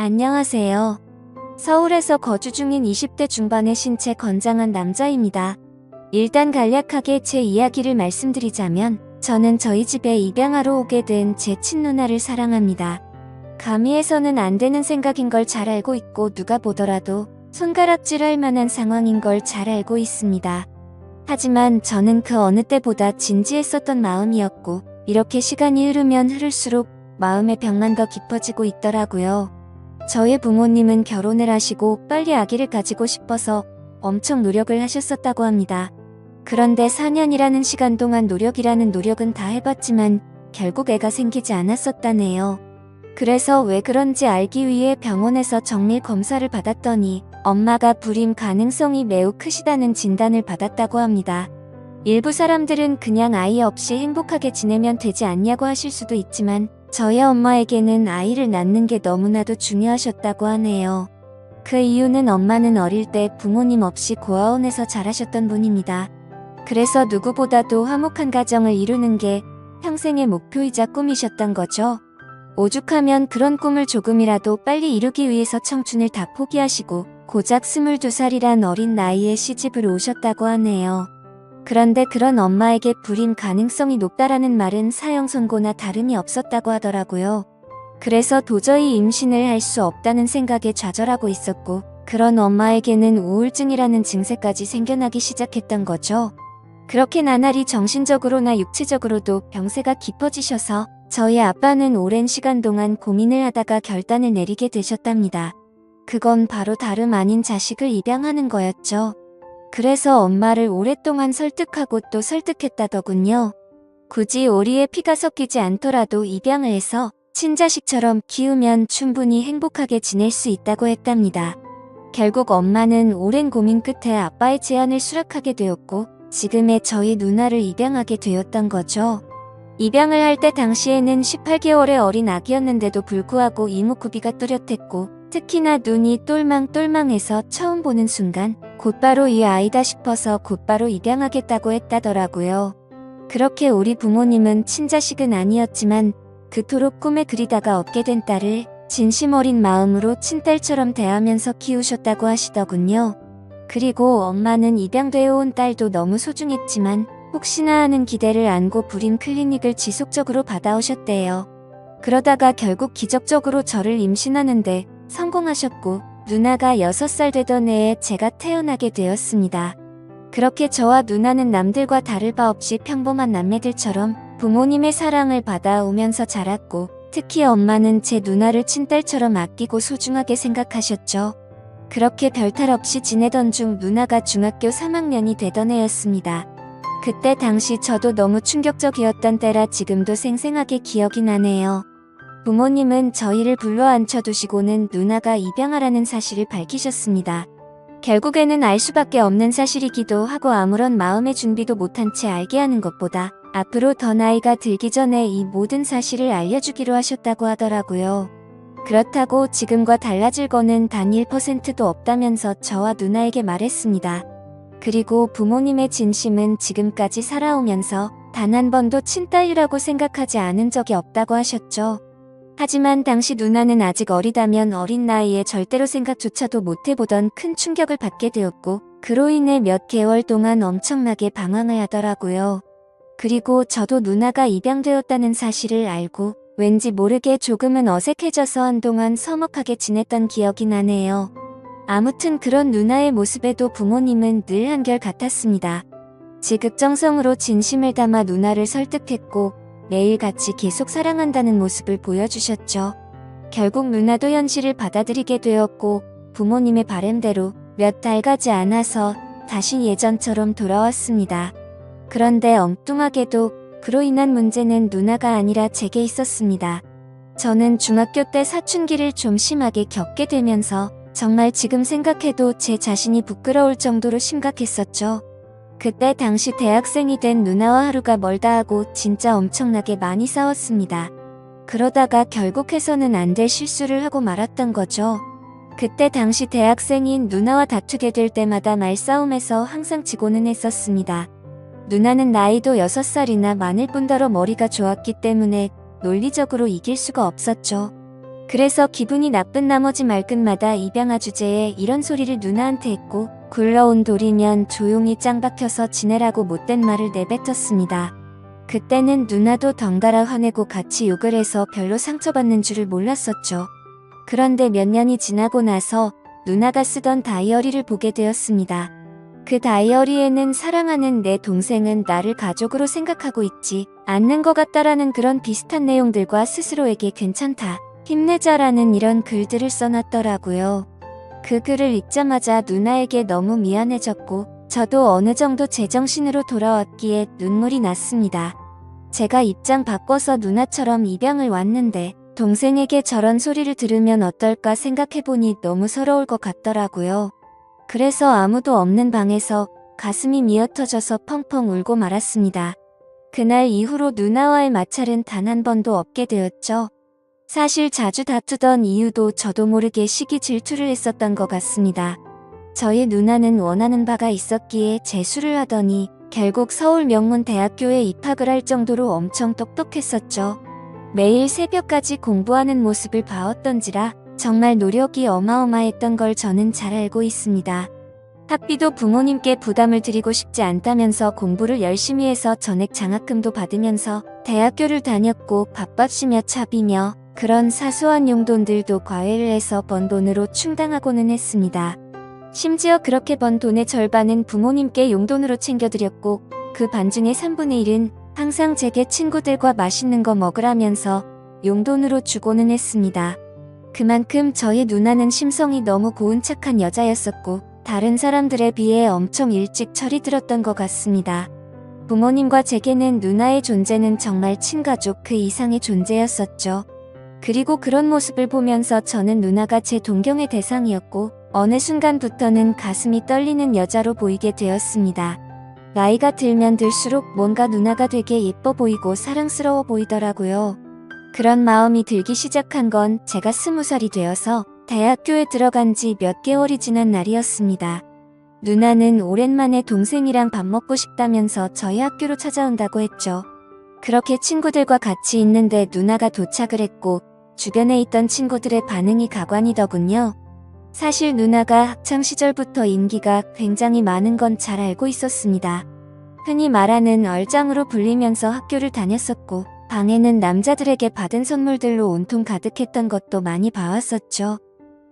안녕하세요. 서울에서 거주 중인 20대 중반의 신체 건장한 남자입니다. 일단 간략하게 제 이야기를 말씀드리자면 저는 저희 집에 입양하러 오게 된 제 친누나를 사랑합니다. 감히 해서는 안 되는 생각인 걸 잘 알고 있고 누가 보더라도 손가락질할 만한 상황인 걸 잘 알고 있습니다. 하지만 저는 그 어느 때보다 진지했었던 마음이었고 이렇게 시간이 흐르면 흐를수록 마음의 벽만 더 깊어지고 있더라고요. 저의 부모님은 결혼을 하시고 빨리 아기를 가지고 싶어서 엄청 노력을 하셨었다고 합니다. 그런데 4년이라는 시간 동안 노력이라는 노력은 다 해봤지만 결국 애가 생기지 않았었다네요. 그래서 왜 그런지 알기 위해 병원에서 정밀 검사를 받았더니 엄마가 불임 가능성이 매우 크시다는 진단을 받았다고 합니다. 일부 사람들은 그냥 아이 없이 행복하게 지내면 되지 않냐고 하실 수도 있지만 저희 엄마에게는 아이를 낳는 게 너무나도 중요하셨다고 하네요. 그 이유는 엄마는 어릴 때 부모님 없이 고아원에서 자라셨던 분입니다. 그래서 누구보다도 화목한 가정을 이루는 게 평생의 목표이자 꿈이셨던 거죠. 오죽하면 그런 꿈을 조금이라도 빨리 이루기 위해서 청춘을 다 포기하시고 고작 22살이란 어린 나이에 시집을 오셨다고 하네요. 그런데 그런 엄마에게 불임 가능성이 높다라는 말은 사형 선고나 다름이 없었다고 하더라고요. 그래서 도저히 임신을 할 수 없다는 생각에 좌절하고 있었고 그런 엄마에게는 우울증이라는 증세까지 생겨나기 시작했던 거죠. 그렇게 나날이 정신적으로나 육체적으로도 병세가 깊어지셔서 저희 아빠는 오랜 시간 동안 고민을 하다가 결단을 내리게 되셨답니다. 그건 바로 다름 아닌 자식을 입양하는 거였죠. 그래서 엄마를 오랫동안 설득하고 또 설득했다더군요. 굳이 오리에 피가 섞이지 않더라도 입양을 해서 친자식처럼 키우면 충분히 행복하게 지낼 수 있다고 했답니다. 결국 엄마는 오랜 고민 끝에 아빠의 제안을 수락하게 되었고 지금의 저희 누나를 입양하게 되었던 거죠. 입양을 할 때 당시에는 18개월의 어린 아기였는데도 불구하고 이목구비가 뚜렷했고 특히나 눈이 똘망똘망해서 처음 보는 순간 곧바로 이 아이다 싶어서 곧바로 입양하겠다고 했다더라고요. 그렇게 우리 부모님은 친자식은 아니었지만 그토록 꿈에 그리다가 얻게 된 딸을 진심 어린 마음으로 친딸처럼 대하면서 키우셨다고 하시더군요. 그리고 엄마는 입양되어 온 딸도 너무 소중했지만 혹시나 하는 기대를 안고 불임 클리닉을 지속적으로 받아오셨대요. 그러다가 결국 기적적으로 저를 임신하는데 성공하셨고 누나가 6살 되던 해에 제가 태어나게 되었습니다. 그렇게 저와 누나는 남들과 다를 바 없이 평범한 남매들처럼 부모님의 사랑을 받아오면서 자랐고 특히 엄마는 제 누나를 친딸처럼 아끼고 소중하게 생각하셨죠. 그렇게 별탈 없이 지내던 중 누나가 중학교 3학년이 되던 해였습니다. 그때 당시 저도 너무 충격적이었던 때라 지금도 생생하게 기억이 나네요. 부모님은 저희를 불러 앉혀두시고는 누나가 입양하라는 사실을 밝히셨습니다. 결국에는 알 수밖에 없는 사실이기도 하고 아무런 마음의 준비도 못한 채 알게 하는 것보다 앞으로 더 나이가 들기 전에 이 모든 사실을 알려주기로 하셨다고 하더라고요. 그렇다고 지금과 달라질 거는 단 1%도 없다면서 저와 누나에게 말했습니다. 그리고 부모님의 진심은 지금까지 살아오면서 단 한 번도 친딸이라고 생각하지 않은 적이 없다고 하셨죠. 하지만 당시 누나는 아직 어리다면 어린 나이에 절대로 생각조차도 못해보던 큰 충격을 받게 되었고 그로 인해 몇 개월 동안 엄청나게 방황을 하더라고요. 그리고 저도 누나가 입양되었다는 사실을 알고 왠지 모르게 조금은 어색해져서 한동안 서먹하게 지냈던 기억이 나네요. 아무튼 그런 누나의 모습에도 부모님은 늘 한결같았습니다. 지극정성으로 진심을 담아 누나를 설득했고 매일같이 계속 사랑한다는 모습을 보여주셨죠. 결국 누나도 현실을 받아들이게 되었고 부모님의 바람대로 몇 달 가지 않아서 다시 예전처럼 돌아왔습니다. 그런데 엉뚱하게도 그로 인한 문제는 누나가 아니라 제게 있었습니다. 저는 중학교 때 사춘기를 좀 심하게 겪게 되면서 정말 지금 생각해도 제 자신이 부끄러울 정도로 심각했었죠. 그때 당시 대학생이 된 누나와 하루가 멀다 하고 진짜 엄청나게 많이 싸웠습니다. 그러다가 결국 해서는 안 될 실수를 하고 말았던 거죠. 그때 당시 대학생인 누나와 다투게 될 때마다 말싸움에서 항상 지고는 했었습니다. 누나는 나이도 6살이나 많을 뿐더러 머리가 좋았기 때문에 논리적으로 이길 수가 없었죠. 그래서 기분이 나쁜 나머지 말끝마다 입양아 주제에 이런 소리를 누나한테 했고 굴러온 돌이면 조용히 짱 박혀서 지내라고 못된 말을 내뱉었습니다. 그때는 누나도 덩달아 화내고 같이 욕을 해서 별로 상처받는 줄을 몰랐었죠. 그런데 몇 년이 지나고 나서 누나가 쓰던 다이어리를 보게 되었습니다. 그 다이어리에는 사랑하는 내 동생은 나를 가족으로 생각하고 있지 않는 것 같다라는 그런 비슷한 내용들과 스스로에게 괜찮다, 힘내자라는 이런 글들을 써놨더라고요. 그 글을 읽자마자 누나에게 너무 미안해졌고 저도 어느 정도 제정신으로 돌아왔기에 눈물이 났습니다. 제가 입장 바꿔서 누나처럼 입양을 왔는데 동생에게 저런 소리를 들으면 어떨까 생각해보니 너무 서러울 것 같더라고요. 그래서 아무도 없는 방에서 가슴이 미어터져서 펑펑 울고 말았습니다. 그날 이후로 누나와의 마찰은 단 한 번도 없게 되었죠. 사실 자주 다투던 이유도 저도 모르게 시기 질투를 했었던 것 같습니다. 저희 누나는 원하는 바가 있었기에 재수를 하더니 결국 서울 명문대학교에 입학을 할 정도로 엄청 똑똑했었죠. 매일 새벽까지 공부하는 모습을 봐왔던지라 정말 노력이 어마어마했던 걸 저는 잘 알고 있습니다. 학비도 부모님께 부담을 드리고 싶지 않다면서 공부를 열심히 해서 전액 장학금도 받으면서 대학교를 다녔고 밥값이며 차비며 그런 사소한 용돈들도 과외를 해서 번 돈으로 충당하고는 했습니다. 심지어 그렇게 번 돈의 절반은 부모님께 용돈으로 챙겨드렸고 그 반중의 3분의 1은 항상 제게 친구들과 맛있는 거 먹으라면서 용돈으로 주고는 했습니다. 그만큼 저희 누나는 심성이 너무 고운 착한 여자였었고 다른 사람들에 비해 엄청 일찍 철이 들었던 것 같습니다. 부모님과 제게는 누나의 존재는 정말 친가족 그 이상의 존재였었죠. 그리고 그런 모습을 보면서 저는 누나가 제 동경의 대상이었고 어느 순간부터는 가슴이 떨리는 여자로 보이게 되었습니다. 나이가 들면 들수록 뭔가 누나가 되게 예뻐 보이고 사랑스러워 보이더라고요. 그런 마음이 들기 시작한 건 제가 20살이 되어서 대학교에 들어간 지 몇 개월이 지난 날이었습니다. 누나는 오랜만에 동생이랑 밥 먹고 싶다면서 저희 학교로 찾아온다고 했죠. 그렇게 친구들과 같이 있는데 누나가 도착을 했고 주변에 있던 친구들의 반응이 가관이더군요. 사실 누나가 학창시절부터 인기가 굉장히 많은 건 잘 알고 있었습니다. 흔히 말하는 얼짱으로 불리면서 학교를 다녔었고 방에는 남자들에게 받은 선물들로 온통 가득했던 것도 많이 봐왔었죠.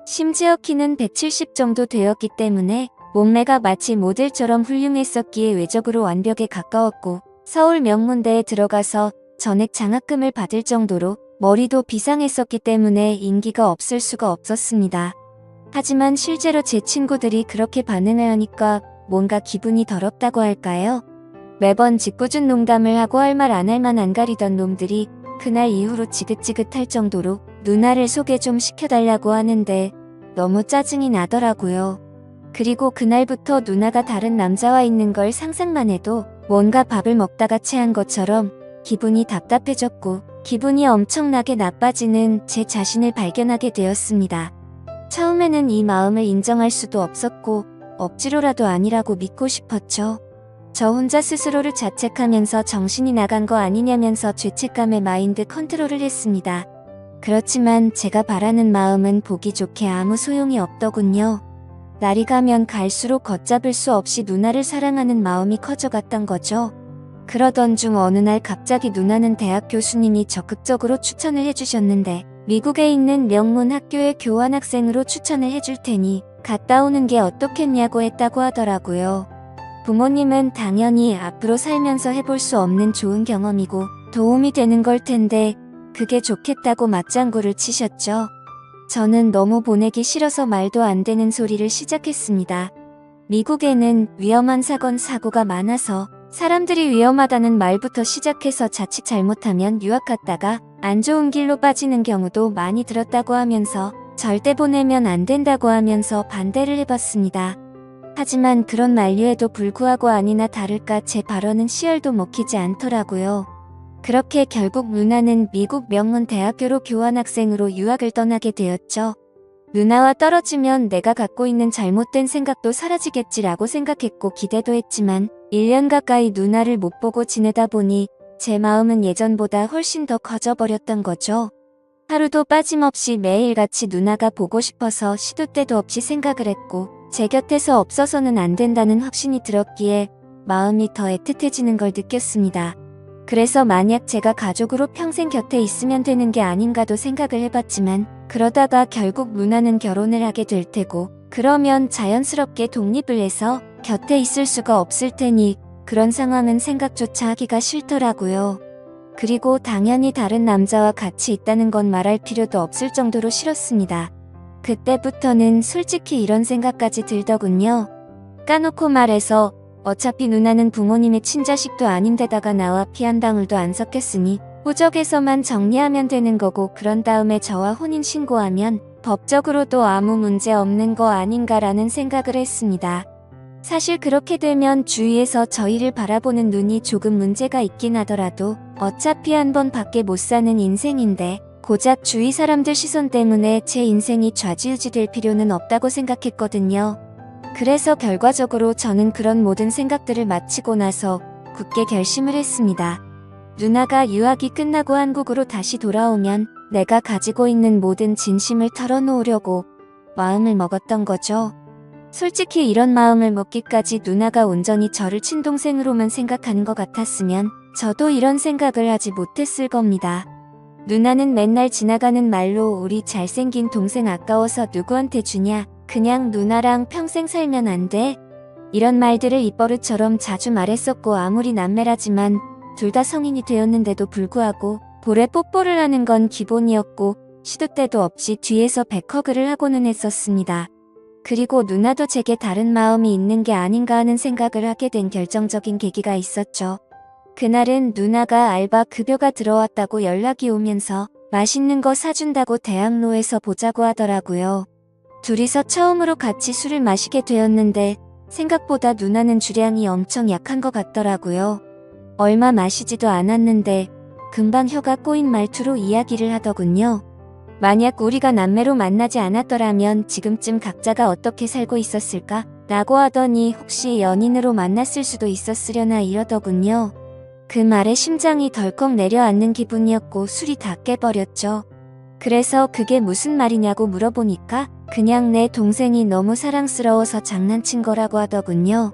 심지어 키는 170 정도 되었기 때문에 몸매가 마치 모델처럼 훌륭했었기에 외적으로 완벽에 가까웠고 서울 명문대에 들어가서 전액 장학금을 받을 정도로 머리도 비상했었기 때문에 인기가 없을 수가 없었습니다. 하지만 실제로 제 친구들이 그렇게 반응을 하니까 뭔가 기분이 더럽다고 할까요? 매번 짓궂은 농담을 하고 할 말 안 할 만 안 가리던 놈들이 그날 이후로 지긋지긋할 정도로 누나를 소개 좀 시켜달라고 하는데 너무 짜증이 나더라고요. 그리고 그날부터 누나가 다른 남자와 있는 걸 상상만 해도 뭔가 밥을 먹다가 체한 것처럼 기분이 답답해졌고 기분이 엄청나게 나빠지는 제 자신을 발견하게 되었습니다. 처음에는 이 마음을 인정할 수도 없었고 억지로라도 아니라고 믿고 싶었죠. 저 혼자 스스로를 자책하면서 정신이 나간 거 아니냐면서 죄책감에 마인드 컨트롤을 했습니다. 그렇지만 제가 바라는 마음은 보기 좋게 아무 소용이 없더군요. 날이 가면 갈수록 걷잡을 수 없이 누나를 사랑하는 마음이 커져갔던 거죠. 그러던 중 어느 날 갑자기 누나는 대학 교수님이 적극적으로 추천을 해주셨는데 미국에 있는 명문 학교의 교환학생으로 추천을 해줄 테니 갔다 오는 게 어떻겠냐고 했다고 하더라고요. 부모님은 당연히 앞으로 살면서 해볼 수 없는 좋은 경험이고 도움이 되는 걸 텐데 그게 좋겠다고 맞장구를 치셨죠. 저는 너무 보내기 싫어서 말도 안 되는 소리를 시작했습니다. 미국에는 위험한 사고가 많아서 사람들이 위험하다는 말부터 시작해서 자칫 잘못하면 유학 갔다가 안 좋은 길로 빠지는 경우도 많이 들었다고 하면서 절대 보내면 안 된다고 하면서 반대를 해봤습니다. 하지만 그런 만류에도 불구하고 아니나 다를까 제 발언은 씨알도 먹히지 않더라고요. 그렇게 결국 누나는 미국 명문 대학교로 교환학생으로 유학을 떠나게 되었죠. 누나와 떨어지면 내가 갖고 있는 잘못된 생각도 사라지겠지라고 생각했고 기대도 했지만 1년 가까이 누나를 못 보고 지내다 보니 제 마음은 예전보다 훨씬 더 커져버렸던 거죠. 하루도 빠짐없이 매일같이 누나가 보고 싶어서 시도 때도 없이 생각을 했고 제 곁에서 없어서는 안 된다는 확신이 들었기에 마음이 더 애틋해지는 걸 느꼈습니다. 그래서 만약 제가 가족으로 평생 곁에 있으면 되는 게 아닌가도 생각을 해봤지만 그러다가 결국 누나는 결혼을 하게 될 테고 그러면 자연스럽게 독립을 해서 곁에 있을 수가 없을 테니 그런 상황은 생각조차 하기가 싫더라고요. 그리고 당연히 다른 남자와 같이 있다는 건 말할 필요도 없을 정도로 싫었습니다. 그때부터는 솔직히 이런 생각까지 들더군요. 까놓고 말해서 어차피 누나는 부모님의 친자식도 아닌데다가 나와 피 한 방울도 안 섞였으니 호적에서만 정리하면 되는 거고 그런 다음에 저와 혼인신고하면 법적으로도 아무 문제 없는 거 아닌가라는 생각을 했습니다. 사실 그렇게 되면 주위에서 저희를 바라보는 눈이 조금 문제가 있긴 하더라도 어차피 한 번밖에 못 사는 인생인데 고작 주위 사람들 시선 때문에 제 인생이 좌지우지 될 필요는 없다고 생각했거든요. 그래서 결과적으로 저는 그런 모든 생각들을 마치고 나서 굳게 결심을 했습니다. 누나가 유학이 끝나고 한국으로 다시 돌아오면 내가 가지고 있는 모든 진심을 털어놓으려고 마음을 먹었던 거죠. 솔직히 이런 마음을 먹기까지 누나가 온전히 저를 친동생으로만 생각하는 것 같았으면 저도 이런 생각을 하지 못했을 겁니다. 누나는 맨날 지나가는 말로 우리 잘생긴 동생 아까워서 누구한테 주냐? 그냥 누나랑 평생 살면 안 돼? 이런 말들을 입버릇처럼 자주 말했었고 아무리 남매라지만 둘 다 성인이 되었는데도 불구하고 볼에 뽀뽀를 하는 건 기본이었고 시도 때도 없이 뒤에서 백허그를 하고는 했었습니다. 그리고 누나도 제게 다른 마음이 있는 게 아닌가 하는 생각을 하게 된 결정적인 계기가 있었죠. 그날은 누나가 알바 급여가 들어왔다고 연락이 오면서 맛있는 거 사준다고 대학로에서 보자고 하더라고요. 둘이서 처음으로 같이 술을 마시게 되었는데 생각보다 누나는 주량이 엄청 약한 것 같더라고요. 얼마 마시지도 않았는데 금방 혀가 꼬인 말투로 이야기를 하더군요. 만약 우리가 남매로 만나지 않았더라면 지금쯤 각자가 어떻게 살고 있었을까? 라고 하더니 혹시 연인으로 만났을 수도 있었으려나 이러더군요. 그 말에 심장이 덜컥 내려앉는 기분이었고 술이 다 깨버렸죠. 그래서 그게 무슨 말이냐고 물어보니까 그냥 내 동생이 너무 사랑스러워서 장난친 거라고 하더군요.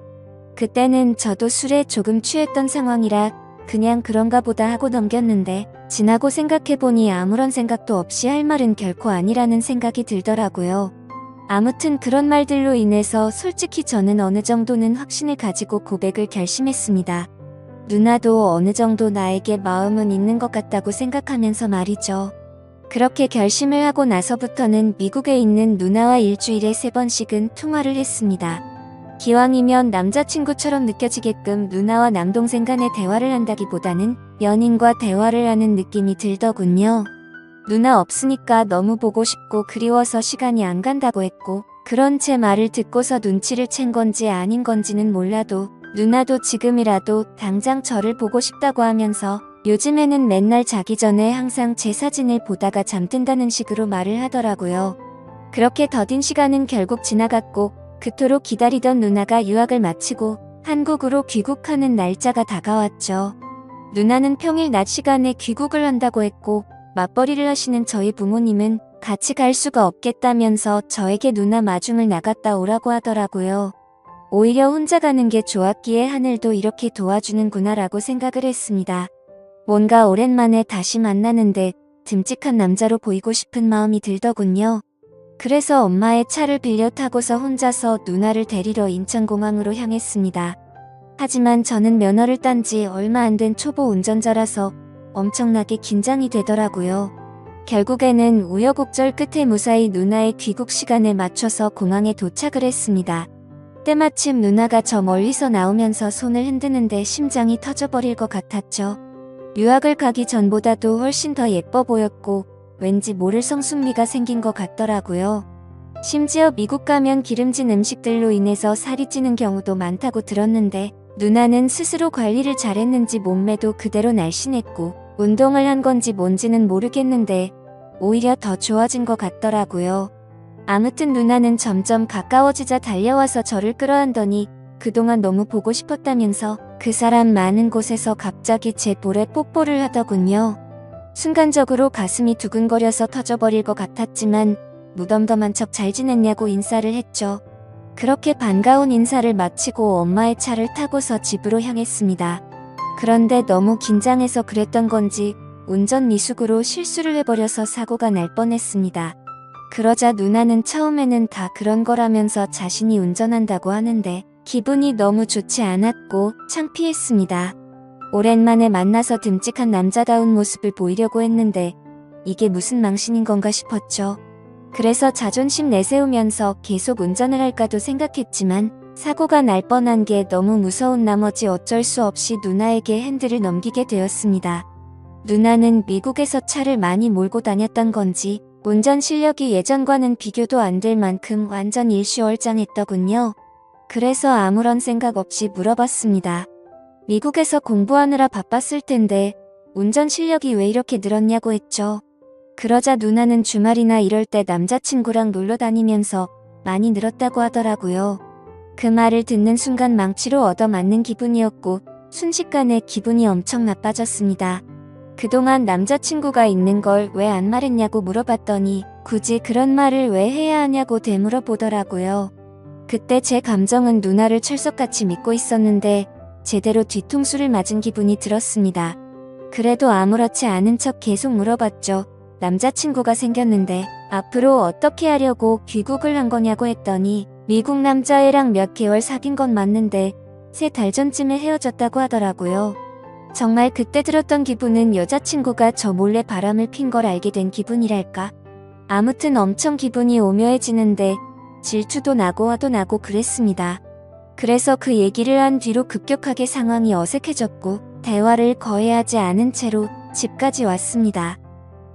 그때는 저도 술에 조금 취했던 상황이라 그냥 그런가 보다 하고 넘겼는데 지나고 생각해보니 아무런 생각도 없이 할 말은 결코 아니라는 생각이 들더라고요. 아무튼 그런 말들로 인해서 솔직히 저는 어느 정도는 확신을 가지고 고백을 결심했습니다. 누나도 어느 정도 나에게 마음은 있는 것 같다고 생각하면서 말이죠. 그렇게 결심을 하고 나서부터는 미국에 있는 누나와 일주일에 3번씩은 통화를 했습니다. 기왕이면 남자친구처럼 느껴지게끔 누나와 남동생 간의 대화를 한다기보다는 연인과 대화를 하는 느낌이 들더군요. 누나 없으니까 너무 보고 싶고 그리워서 시간이 안 간다고 했고 그런 제 말을 듣고서 눈치를 챈 건지 아닌 건지는 몰라도 누나도 지금이라도 당장 저를 보고 싶다고 하면서 요즘에는 맨날 자기 전에 항상 제 사진을 보다가 잠든다는 식으로 말을 하더라고요. 그렇게 더딘 시간은 결국 지나갔고 그토록 기다리던 누나가 유학을 마치고 한국으로 귀국하는 날짜가 다가왔죠. 누나는 평일 낮 시간에 귀국을 한다고 했고 맞벌이를 하시는 저희 부모님은 같이 갈 수가 없겠다면서 저에게 누나 마중을 나갔다 오라고 하더라고요. 오히려 혼자 가는 게 좋았기에 하늘도 이렇게 도와주는구나라고 생각을 했습니다. 뭔가 오랜만에 다시 만나는데 듬직한 남자로 보이고 싶은 마음이 들더군요. 그래서 엄마의 차를 빌려 타고서 혼자서 누나를 데리러 인천공항으로 향했습니다. 하지만 저는 면허를 딴 지 얼마 안 된 초보 운전자라서 엄청나게 긴장이 되더라고요. 결국에는 우여곡절 끝에 무사히 누나의 귀국 시간에 맞춰서 공항에 도착을 했습니다. 때마침 누나가 저 멀리서 나오면서 손을 흔드는데 심장이 터져버릴 것 같았죠. 유학을 가기 전보다도 훨씬 더 예뻐 보였고 왠지 모를 성숙미가 생긴 것 같더라고요. 심지어 미국 가면 기름진 음식들로 인해서 살이 찌는 경우도 많다고 들었는데 누나는 스스로 관리를 잘했는지 몸매도 그대로 날씬했고 운동을 한 건지 뭔지는 모르겠는데 오히려 더 좋아진 것 같더라고요. 아무튼 누나는 점점 가까워지자 달려와서 저를 끌어안더니 그동안 너무 보고 싶었다면서 그 사람 많은 곳에서 갑자기 제 볼에 뽀뽀를 하더군요. 순간적으로 가슴이 두근거려서 터져버릴 것 같았지만 무덤덤한 척 잘 지냈냐고 인사를 했죠. 그렇게 반가운 인사를 마치고 엄마의 차를 타고서 집으로 향했습니다. 그런데 너무 긴장해서 그랬던 건지 운전 미숙으로 실수를 해버려서 사고가 날 뻔했습니다. 그러자 누나는 처음에는 다 그런 거라면서 자신이 운전한다고 하는데 기분이 너무 좋지 않았고 창피했습니다. 오랜만에 만나서 듬직한 남자다운 모습을 보이려고 했는데 이게 무슨 망신인 건가 싶었죠. 그래서 자존심 내세우면서 계속 운전을 할까도 생각했지만 사고가 날 뻔한 게 너무 무서운 나머지 어쩔 수 없이 누나에게 핸들을 넘기게 되었습니다. 누나는 미국에서 차를 많이 몰고 다녔던 건지 운전 실력이 예전과는 비교도 안 될 만큼 완전 일시월장했더군요. 그래서 아무런 생각 없이 물어봤습니다. 미국에서 공부하느라 바빴을 텐데 운전 실력이 왜 이렇게 늘었냐고 했죠. 그러자 누나는 주말이나 이럴 때 남자친구랑 놀러 다니면서 많이 늘었다고 하더라고요. 그 말을 듣는 순간 망치로 얻어맞는 기분이었고 순식간에 기분이 엄청 나빠졌습니다. 그동안 남자친구가 있는 걸 왜 안 말했냐고 물어봤더니 굳이 그런 말을 왜 해야 하냐고 되물어보더라고요. 그때 제 감정은 누나를 철석같이 믿고 있었는데 제대로 뒤통수를 맞은 기분이 들었습니다. 그래도 아무렇지 않은 척 계속 물어봤죠. 남자친구가 생겼는데 앞으로 어떻게 하려고 귀국을 한 거냐고 했더니 미국 남자애랑 몇 개월 사귄 건 맞는데 3달 전쯤에 헤어졌다고 하더라고요. 정말 그때 들었던 기분은 여자친구가 저 몰래 바람을 핀 걸 알게 된 기분이랄까. 아무튼 엄청 기분이 오묘해지는데 질투도 나고 화도 나고 그랬습니다. 그래서 그 얘기를 한 뒤로 급격하게 상황이 어색해졌고 대화를 거의 하지 않은 채로 집까지 왔습니다.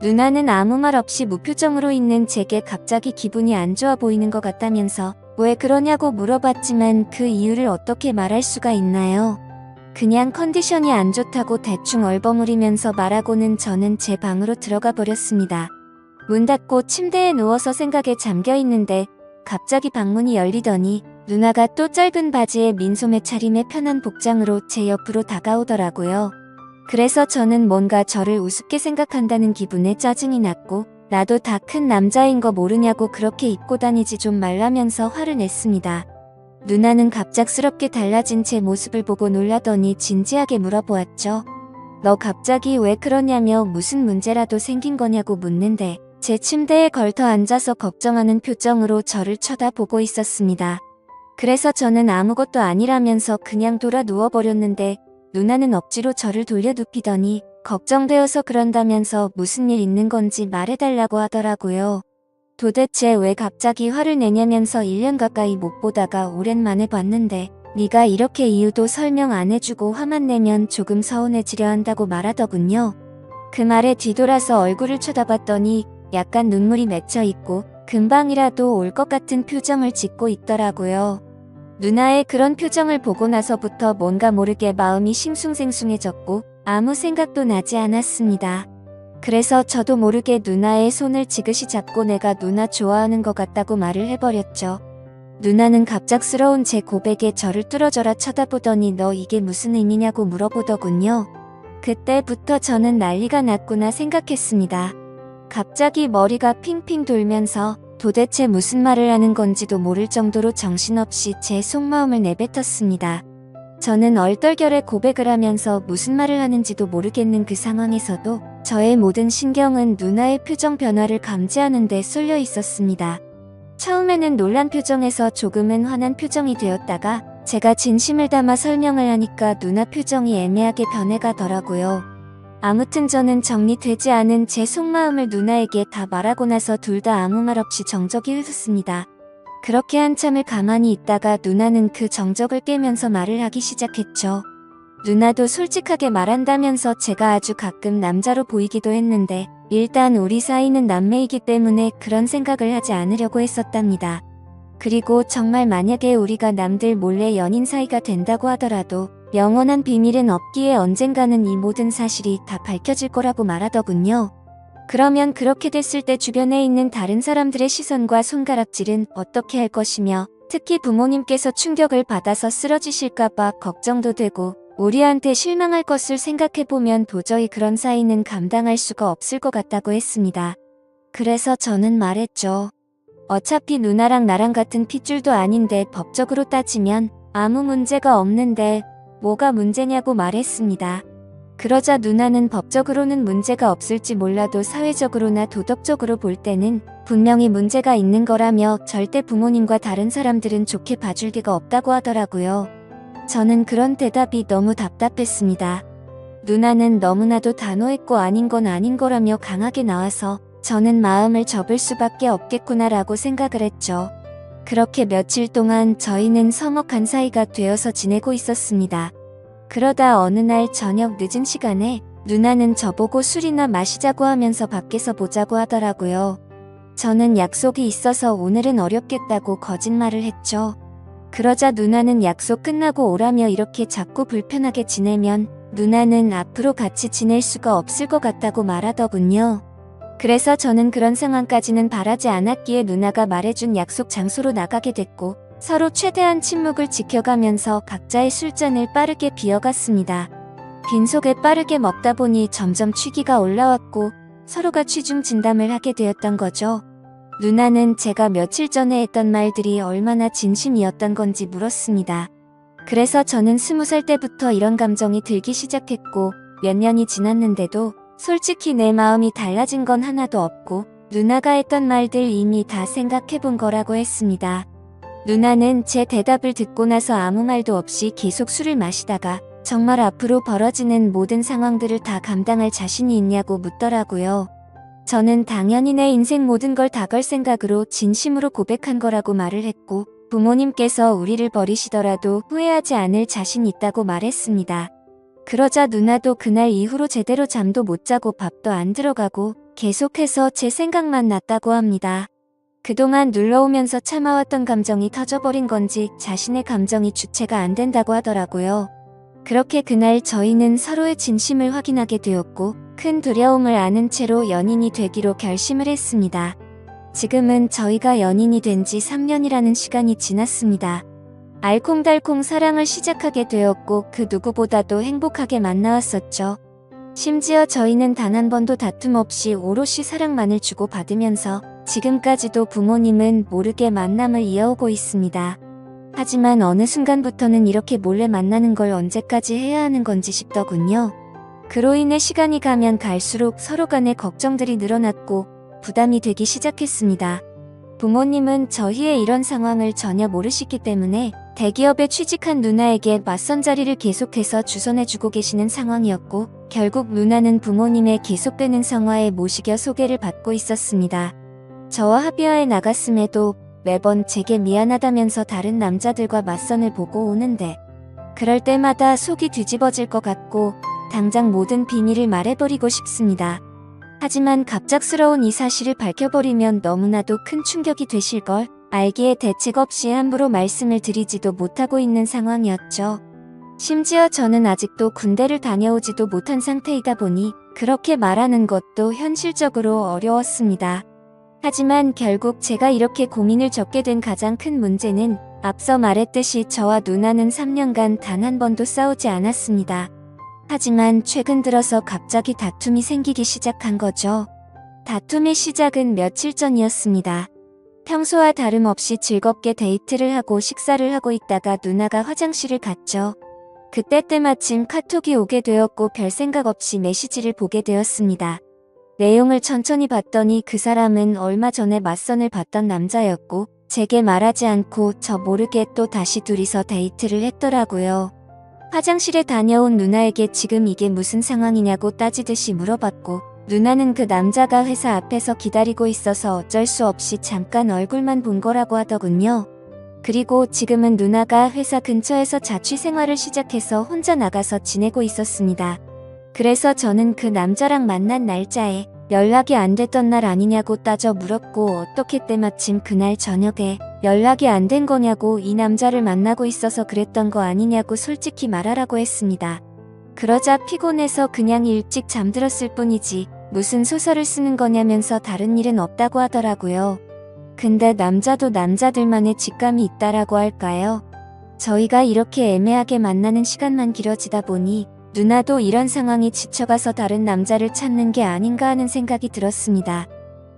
누나는 아무 말 없이 무표정으로 있는 제게 갑자기 기분이 안 좋아 보이는 것 같다면서 왜 그러냐고 물어봤지만 그 이유를 어떻게 말할 수가 있나요? 그냥 컨디션이 안 좋다고 대충 얼버무리면서 말하고는 저는 제 방으로 들어가 버렸습니다. 문 닫고 침대에 누워서 생각에 잠겨 있는데 갑자기 방문이 열리더니 누나가 또 짧은 바지에 민소매 차림의 편한 복장으로 제 옆으로 다가오더라고요. 그래서 저는 뭔가 저를 우습게 생각한다는 기분에 짜증이 났고 나도 다 큰 남자인 거 모르냐고 그렇게 입고 다니지 좀 말라면서 화를 냈습니다. 누나는 갑작스럽게 달라진 제 모습을 보고 놀라더니 진지하게 물어보았죠. 너 갑자기 왜 그러냐며 무슨 문제라도 생긴 거냐고 묻는데 제 침대에 걸터 앉아서 걱정하는 표정으로 저를 쳐다보고 있었습니다. 그래서 저는 아무것도 아니라면서 그냥 돌아 누워버렸는데 누나는 억지로 저를 돌려 눕히더니 걱정되어서 그런다면서 무슨 일 있는 건지 말해달라고 하더라고요. 도대체 왜 갑자기 화를 내냐면서 1년 가까이 못 보다가 오랜만에 봤는데 네가 이렇게 이유도 설명 안 해주고 화만 내면 조금 서운해지려 한다고 말하더군요. 그 말에 뒤돌아서 얼굴을 쳐다봤더니 약간 눈물이 맺혀 있고 금방이라도 올 것 같은 표정을 짓고 있더라고요. 누나의 그런 표정을 보고 나서부터 뭔가 모르게 마음이 싱숭생숭해졌고 아무 생각도 나지 않았습니다. 그래서 저도 모르게 누나의 손을 지그시 잡고 내가 누나 좋아하는 것 같다고 말을 해버렸죠. 누나는 갑작스러운 제 고백에 저를 뚫어져라 쳐다보더니 너 이게 무슨 의미냐고 물어보더군요. 그때부터 저는 난리가 났구나 생각했습니다. 갑자기 머리가 핑핑 돌면서 도대체 무슨 말을 하는 건지도 모를 정도로 정신없이 제 속마음을 내뱉었습니다. 저는 얼떨결에 고백을 하면서 무슨 말을 하는지도 모르겠는 그 상황에서도 저의 모든 신경은 누나의 표정 변화를 감지하는 데 쏠려 있었습니다. 처음에는 놀란 표정에서 조금은 화난 표정이 되었다가 제가 진심을 담아 설명을 하니까 누나 표정이 애매하게 변해가더라고요. 아무튼 저는 정리되지 않은 제 속마음을 누나에게 다 말하고 나서 둘 다 아무 말 없이 정적이 흐르습니다. 그렇게 한참을 가만히 있다가 누나는 그 정적을 깨면서 말을 하기 시작했죠. 누나도 솔직하게 말한다면서 제가 아주 가끔 남자로 보이기도 했는데 일단 우리 사이는 남매이기 때문에 그런 생각을 하지 않으려고 했었답니다. 그리고 정말 만약에 우리가 남들 몰래 연인 사이가 된다고 하더라도 영원한 비밀은 없기에 언젠가는 이 모든 사실이 다 밝혀질 거라고 말하더군요. 그러면 그렇게 됐을 때 주변에 있는 다른 사람들의 시선과 손가락질은 어떻게 할 것이며 특히 부모님께서 충격을 받아서 쓰러지실까봐 걱정도 되고 우리한테 실망할 것을 생각해보면 도저히 그런 사이는 감당할 수가 없을 것 같다고 했습니다. 그래서 저는 말했죠. 어차피 누나랑 나랑 같은 핏줄도 아닌데 법적으로 따지면 아무 문제가 없는데 뭐가 문제냐고 말했습니다. 그러자 누나는 법적으로는 문제가 없을지 몰라도 사회적으로나 도덕적으로 볼 때는 분명히 문제가 있는 거라며 절대 부모님과 다른 사람들은 좋게 봐줄 리가 없다고 하더라고요. 저는 그런 대답이 너무 답답했습니다. 누나는 너무나도 단호했고 아닌 건 아닌 거라며 강하게 나와서 저는 마음을 접을 수밖에 없겠구나라고 생각을 했죠. 그렇게 며칠 동안 저희는 서먹한 사이가 되어서 지내고 있었습니다. 그러다 어느 날 저녁 늦은 시간에 누나는 저보고 술이나 마시자고 하면서 밖에서 보자고 하더라고요. 저는 약속이 있어서 오늘은 어렵겠다고 거짓말을 했죠. 그러자 누나는 약속 끝나고 오라며 이렇게 자꾸 불편하게 지내면 누나는 앞으로 같이 지낼 수가 없을 것 같다고 말하더군요. 그래서 저는 그런 상황까지는 바라지 않았기에 누나가 말해준 약속 장소로 나가게 됐고 서로 최대한 침묵을 지켜가면서 각자의 술잔을 빠르게 비워갔습니다. 빈속에 빠르게 먹다 보니 점점 취기가 올라왔고 서로가 취중 진담을 하게 되었던 거죠. 누나는 제가 며칠 전에 했던 말들이 얼마나 진심이었던 건지 물었습니다. 그래서 저는 20살 때부터 이런 감정이 들기 시작했고 몇 년이 지났는데도 솔직히 내 마음이 달라진 건 하나도 없고 누나가 했던 말들 이미 다 생각해본 거라고 했습니다. 누나는 제 대답을 듣고 나서 아무 말도 없이 계속 술을 마시다가 정말 앞으로 벌어지는 모든 상황들을 다 감당할 자신이 있냐고 묻더라고요. 저는 당연히 내 인생 모든 걸 다 걸 생각으로 진심으로 고백한 거라고 말을 했고 부모님께서 우리를 버리시더라도 후회하지 않을 자신 있다고 말했습니다. 그러자 누나도 그날 이후로 제대로 잠도 못 자고 밥도 안 들어가고 계속해서 제 생각만 났다고 합니다. 그동안 눌러오면서 참아왔던 감정이 터져버린 건지 자신의 감정이 주체가 안 된다고 하더라고요. 그렇게 그날 저희는 서로의 진심을 확인하게 되었고 큰 두려움을 안은 채로 연인이 되기로 결심을 했습니다. 지금은 저희가 연인이 된 지 3년이라는 시간이 지났습니다. 알콩달콩 사랑을 시작하게 되었고 그 누구보다도 행복하게 만나왔었죠. 심지어 저희는 단 한 번도 다툼 없이 오롯이 사랑만을 주고받으면서 지금까지도 부모님은 모르게 만남을 이어오고 있습니다. 하지만 어느 순간부터는 이렇게 몰래 만나는 걸 언제까지 해야 하는 건지 싶더군요. 그로 인해 시간이 가면 갈수록 서로 간의 걱정들이 늘어났고 부담이 되기 시작했습니다. 부모님은 저희의 이런 상황을 전혀 모르시기 때문에 대기업에 취직한 누나에게 맞선 자리를 계속해서 주선해주고 계시는 상황이었고 결국 누나는 부모님의 계속되는 성화에 모시겨 소개를 받고 있었습니다. 저와 합의하에 나갔음에도 매번 제게 미안하다면서 다른 남자들과 맞선을 보고 오는데 그럴 때마다 속이 뒤집어질 것 같고 당장 모든 비밀을 말해버리고 싶습니다. 하지만 갑작스러운 이 사실을 밝혀버리면 너무나도 큰 충격이 되실걸 알기에 대책 없이 함부로 말씀을 드리지도 못하고 있는 상황이었죠. 심지어 저는 아직도 군대를 다녀오지도 못한 상태이다 보니 그렇게 말하는 것도 현실적으로 어려웠습니다. 하지만 결국 제가 이렇게 고민을 적게 된 가장 큰 문제는 앞서 말했듯이 저와 누나는 3년간 단 한 번도 싸우지 않았습니다. 하지만 최근 들어서 갑자기 다툼이 생기기 시작한 거죠. 다툼의 시작은 며칠 전이었습니다. 평소와 다름없이 즐겁게 데이트를 하고 식사를 하고 있다가 누나가 화장실을 갔죠. 그때 때마침 카톡이 오게 되었고 별 생각 없이 메시지를 보게 되었습니다. 내용을 천천히 봤더니 그 사람은 얼마 전에 맞선을 봤던 남자였고 제게 말하지 않고 저 모르게 또 다시 둘이서 데이트를 했더라고요. 화장실에 다녀온 누나에게 지금 이게 무슨 상황이냐고 따지듯이 물어봤고 누나는 그 남자가 회사 앞에서 기다리고 있어서 어쩔 수 없이 잠깐 얼굴만 본 거라고 하더군요. 그리고 지금은 누나가 회사 근처에서 자취 생활을 시작해서 혼자 나가서 지내고 있었습니다. 그래서 저는 그 남자랑 만난 날짜에 연락이 안 됐던 날 아니냐고 따져 물었고 어떻게 때마침 그날 저녁에 연락이 안 된 거냐고 이 남자를 만나고 있어서 그랬던 거 아니냐고 솔직히 말하라고 했습니다. 그러자 피곤해서 그냥 일찍 잠들었을 뿐이지 무슨 소설을 쓰는 거냐면서 다른 일은 없다고 하더라고요. 근데 남자도 남자들만의 직감이 있다라고 할까요? 저희가 이렇게 애매하게 만나는 시간만 길어지다 보니 누나도 이런 상황이 지쳐가서 다른 남자를 찾는 게 아닌가 하는 생각이 들었습니다.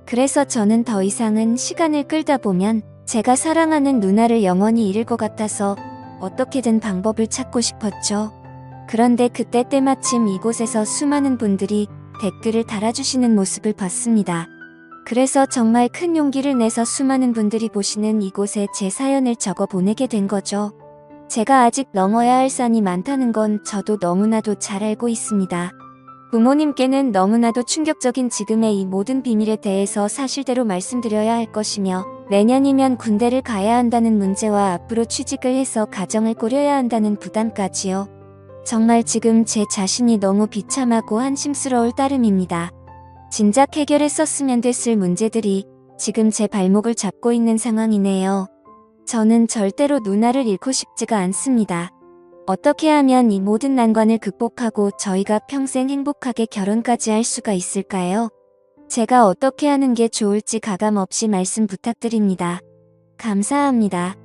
그래서 저는 더 이상은 시간을 끌다 보면 제가 사랑하는 누나를 영원히 잃을 것 같아서 어떻게든 방법을 찾고 싶었죠. 그런데 그때 때마침 이곳에서 수많은 분들이 댓글을 달아주시는 모습을 봤습니다. 그래서 정말 큰 용기를 내서 수많은 분들이 보시는 이곳에 제 사연을 적어 보내게 된 거죠. 제가 아직 넘어야 할 산이 많다는 건 저도 너무나도 잘 알고 있습니다. 부모님께는 너무나도 충격적인 지금의 이 모든 비밀에 대해서 사실대로 말씀드려야 할 것이며 내년이면 군대를 가야 한다는 문제와 앞으로 취직을 해서 가정을 꾸려야 한다는 부담까지요. 정말 지금 제 자신이 너무 비참하고 한심스러울 따름입니다. 진작 해결했었으면 됐을 문제들이 지금 제 발목을 잡고 있는 상황이네요. 저는 절대로 누나를 잃고 싶지가 않습니다. 어떻게 하면 이 모든 난관을 극복하고 저희가 평생 행복하게 결혼까지 할 수가 있을까요? 제가 어떻게 하는 게 좋을지 가감 없이 말씀 부탁드립니다. 감사합니다.